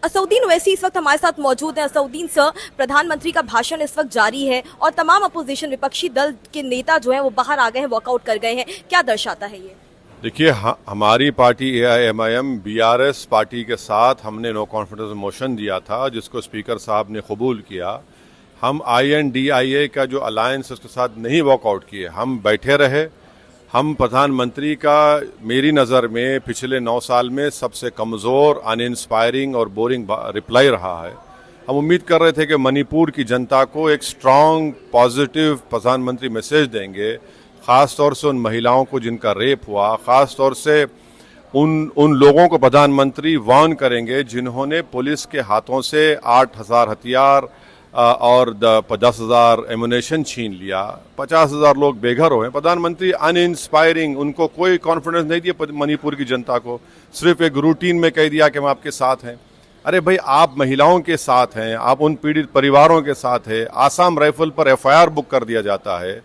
असउद्दीन ओवैसी इस वक्त हमारे साथ मौजूद हैं। असउद्दीन सर, प्रधानमंत्री का भाषण इस वक्त जारी है और तमाम अपोजिशन विपक्षी दल के नेता जो हैं वो बाहर आ गए हैं, वॉकआउट कर गए हैं। क्या दर्शाता है ये? देखिए, हमारी पार्टी AIMIM BRS पार्टी के साथ हमने नो कॉन्फिडेंस मोशन दिया था, जिसको स्पीकर साहब ने कबूल किया। हम INDIA का जो अलायंस उसके साथ नहीं वॉकआउट किए, हम बैठे रहे। हम प्रधानमंत्री का मेरी नज़र में पिछले 9 साल में सबसे कमज़ोर, अनइंस्पायरिंग और बोरिंग रिप्लाई रहा है। हम उम्मीद कर रहे थे कि मणिपुर की जनता को एक स्ट्रॉन्ग पॉजिटिव प्रधानमंत्री मैसेज देंगे, ख़ास तौर से उन महिलाओं को जिनका रेप हुआ, ख़ास तौर से उन लोगों को प्रधानमंत्री वार्न करेंगे जिन्होंने पुलिस के हाथों से 8,000 हथियार और 10,000 एमुनेशन छीन लिया। 50,000 लोग बेघर हुए। प्रधानमंत्री अनइंस्पायरिंग, उनको कोई कॉन्फिडेंस नहीं दिया मणिपुर की जनता को, सिर्फ एक रूटीन में कह दिया कि हम आपके साथ हैं। अरे भाई, आप महिलाओं के साथ हैं, आप उन पीड़ित परिवारों के साथ हैं। आसाम राइफल पर FIR बुक कर दिया जाता है।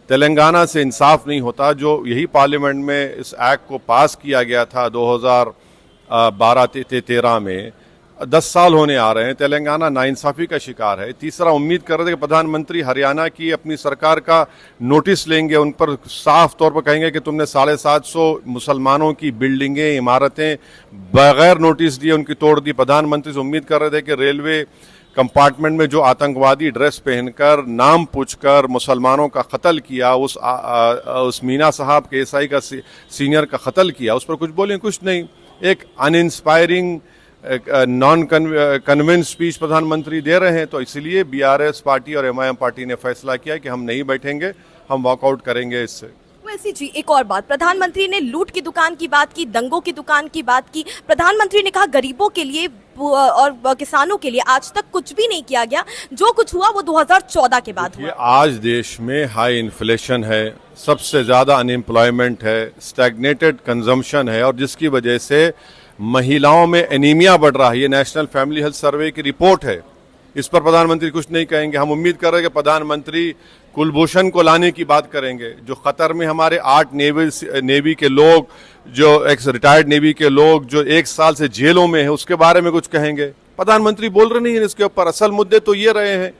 तेलंगाना से इंसाफ नहीं होता, जो यही पार्लियामेंट में इस एक्ट को पास किया गया था 2012-13 में। 10 साल होने आ रहे हैं, तेलंगाना नाइंसाफी का शिकार है। तीसरा, उम्मीद कर रहे थे कि प्रधानमंत्री हरियाणा की अपनी सरकार का नोटिस लेंगे, उन पर साफ तौर पर कहेंगे कि तुमने 750 मुसलमानों की बिल्डिंगें, इमारतें बगैर नोटिस दिए उनकी तोड़ दी। प्रधानमंत्री से उम्मीद कर रहे थे कि रेलवे कंपार्टमेंट में जो आतंकवादी ड्रेस पहनकर, नाम पूछकर मुसलमानों का कत्ल किया, उस मीना साहब के SI का सीनियर का कत्ल किया, उस पर कुछ बोले, कुछ नहीं। एक अनइंस्पायरिंग, नॉन कन्विंस स्पीच प्रधानमंत्री दे रहे हैं। तो इसलिए BRS पार्टी और MIM पार्टी ने फैसला किया कि हम नहीं बैठेंगे, हम वॉकआउट करेंगे इससे। वैसे जी, एक और बात, प्रधानमंत्री ने लूट की दुकान की बात की, दंगों की दुकान की बात की। प्रधानमंत्री ने कहा गरीबों के लिए और किसानों के लिए आज तक कुछ भी नहीं किया गया, जो कुछ हुआ वो 2014 के बाद हुआ। आज देश में हाई इन्फ्लेशन है, सबसे ज्यादा अनएम्प्लॉयमेंट है, स्टैग्नेटेड कंजम्पशन है, और जिसकी वजह से महिलाओं में एनीमिया बढ़ रहा है। ये नेशनल फैमिली हेल्थ सर्वे की रिपोर्ट है। इस पर प्रधानमंत्री कुछ नहीं कहेंगे। हम उम्मीद कर रहे हैं कि प्रधानमंत्री कुलभूषण को लाने की बात करेंगे। जो कतर में हमारे 8 नेवी के लोग, जो एक्स रिटायर्ड नेवी के लोग जो 1 साल से जेलों में है, उसके बारे में कुछ कहेंगे। प्रधानमंत्री बोल रहे नहीं है इसके ऊपर। असल मुद्दे तो ये रहे हैं,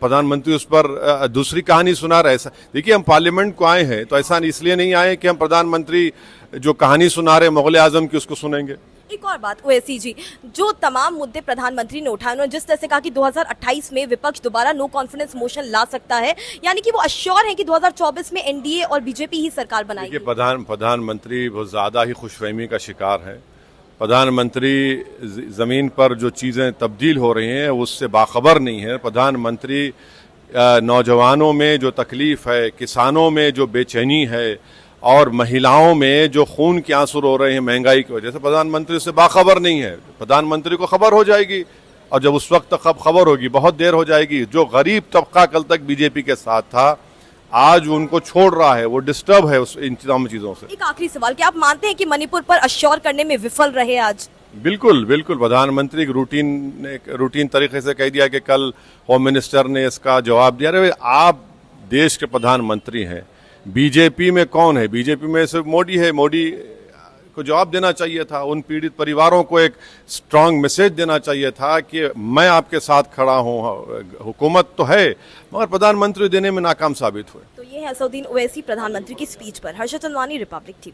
प्रधानमंत्री उस पर दूसरी कहानी सुना रहे। ऐसा देखिए, हम पार्लियामेंट को आए हैं तो ऐसा इसलिए नहीं आए कि हम प्रधानमंत्री जो कहानी सुना रहे मुगल आजम की उसको सुनेंगे। एक और बात, ओवैसी जी, जो तमाम मुद्दे प्रधानमंत्री ने उठाए, उन्होंने जिस तरह से कहा कि 2028 में विपक्ष दोबारा नो कॉन्फिडेंस मोशन ला सकता है, यानी कि वो अश्योर है कि 2024 में NDA और BJP ही सरकार बनाएगी। प्रधानमंत्री बहुत ज्यादा ही खुशफहमी का शिकार है। प्रधानमंत्री जमीन पर जो चीजें तब्दील हो रही हैं उससे बाखबर नहीं है। प्रधानमंत्री नौजवानों में जो तकलीफ है, किसानों में जो बेचैनी है, और महिलाओं में जो खून के आंसू रो रहे हैं महंगाई की वजह से, प्रधानमंत्री से बाखबर नहीं है। प्रधानमंत्री को खबर हो जाएगी, और जब उस वक्त तक खबर होगी बहुत देर हो जाएगी। जो गरीब तबका कल तक BJP के साथ था, आज उनको छोड़ रहा है, वो डिस्टर्ब है इन तमाम चीजों से। एक आखिरी सवाल, क्या आप मानते हैं कि मणिपुर पर अश्योर करने में विफल रहे आज? बिल्कुल बिल्कुल। प्रधानमंत्री एक रूटीन तरीके से कह दिया कि कल होम मिनिस्टर ने इसका जवाब दिया। अरे आप देश के प्रधानमंत्री हैं, BJP में कौन है? BJP में सिर्फ मोदी है। मोदी को जवाब देना चाहिए था। उन पीड़ित परिवारों को एक स्ट्रांग मैसेज देना चाहिए था कि मैं आपके साथ खड़ा हूं। हुकूमत तो है, मगर प्रधानमंत्री देने में नाकाम साबित हुए। तो ये है असउद्दीन ओवैसी प्रधानमंत्री की स्पीच पर। Harshad Chandwani, Republic TV।